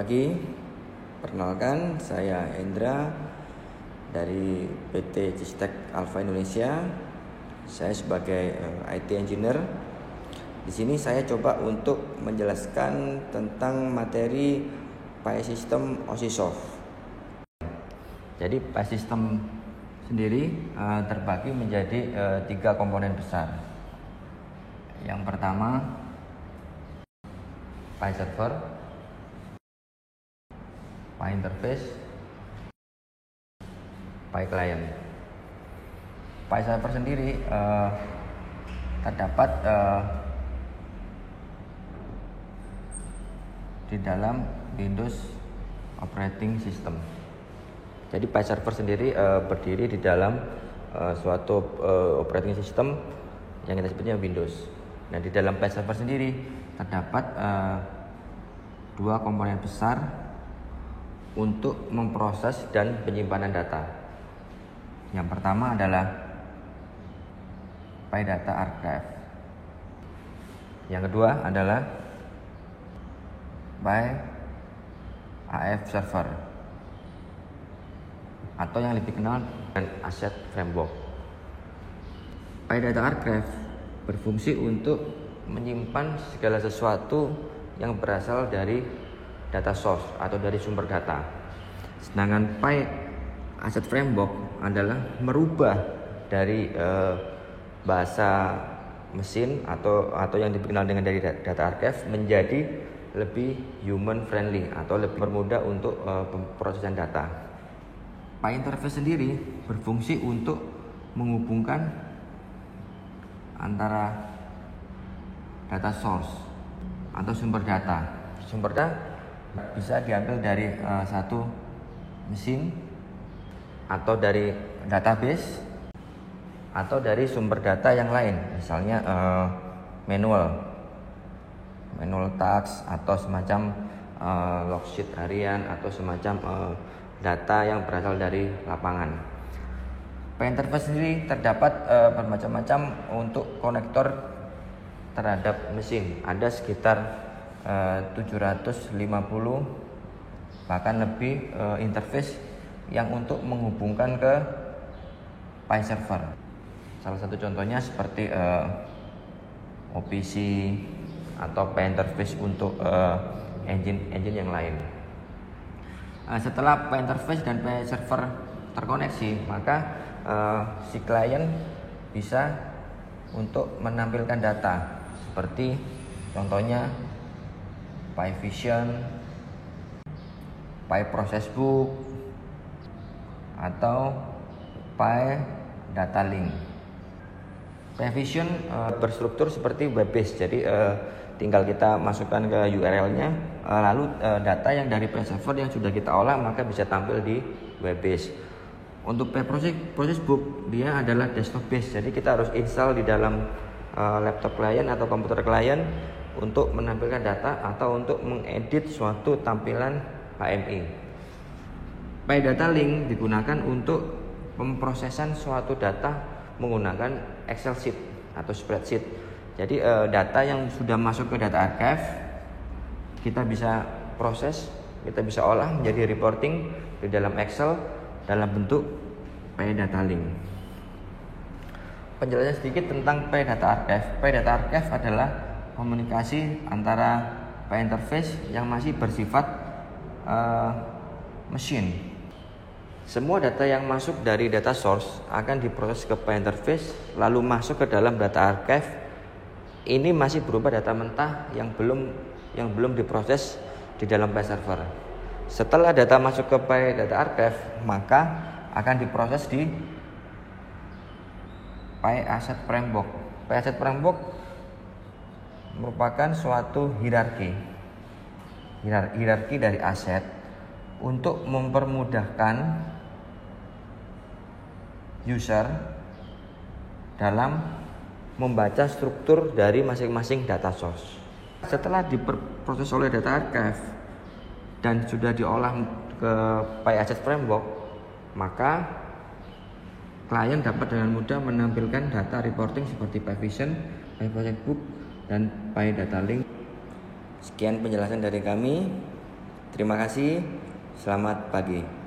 pagi. Perkenalkan, saya Hendra dari PT Cistek Alfa Indonesia. Saya sebagai IT engineer. Di sini saya coba untuk menjelaskan tentang materi file system OSIsoft. Jadi file system sendiri terbagi menjadi 3 komponen besar. Yang pertama, file server, file interface, file client. File server sendiri terdapat di dalam Windows Operating System. Jadi file server sendiri berdiri di dalam suatu operating system yang kita sebutnya Windows. Nah, di dalam file server sendiri terdapat 2 komponen besar untuk memproses dan penyimpanan data. Yang pertama adalah file data archive. Yang kedua adalah file AF server, atau yang lebih kenal dengan Asset Framework. File data archive berfungsi untuk menyimpan segala sesuatu yang berasal dari data source atau dari sumber data. Sedangkan file Asset Framework adalah merubah dari bahasa mesin atau yang dikenal dengan dari data archive menjadi lebih human friendly atau lebih bermudah untuk pemrosesan data. File interface sendiri berfungsi untuk menghubungkan antara data source atau sumber data. Sumber data bisa diambil dari satu mesin atau dari database atau dari sumber data yang lain, misalnya manual task atau semacam logsheet harian atau semacam data yang berasal dari lapangan. File interface sendiri terdapat bermacam-macam untuk konektor terhadap mesin. Ada sekitar 750 bahkan lebih interface yang untuk menghubungkan ke file server. Salah satu contohnya seperti OPC atau file interface untuk engine yang lain. Setelah file interface dan file server terkoneksi, maka si klien bisa untuk menampilkan data seperti contohnya file vision, file process book, atau file data link. File vision berstruktur seperti web base, jadi tinggal kita masukkan ke URL-nya, lalu data yang dari file server yang sudah kita olah maka bisa tampil di web base. Untuk file process book, dia adalah desktop base, jadi kita harus install di dalam laptop klien atau komputer klien untuk menampilkan data atau untuk mengedit suatu tampilan HMI. File data link digunakan untuk pemrosesan suatu data menggunakan Excel sheet atau spreadsheet. Jadi data yang sudah masuk ke data archive kita bisa proses, kita bisa olah menjadi reporting di dalam Excel dalam bentuk file data link. Penjelasan sedikit tentang file data archive. File data archive adalah komunikasi antara file interface yang masih bersifat mesin. Semua data yang masuk dari data source akan diproses ke file interface lalu masuk ke dalam data archive. Ini masih berupa data mentah yang belum diproses di dalam file server. Setelah data masuk ke file data archive, maka akan diproses di file Asset Framework. File Asset Framework merupakan suatu hierarki dari aset untuk mempermudahkan user dalam membaca struktur dari masing-masing data source. Setelah diproses oleh data archive dan sudah diolah ke file Asset Framework, maka klien dapat dengan mudah menampilkan data reporting seperti file vision, file process book, dan file data link. Sekian penjelasan dari kami. Terima kasih. Selamat pagi.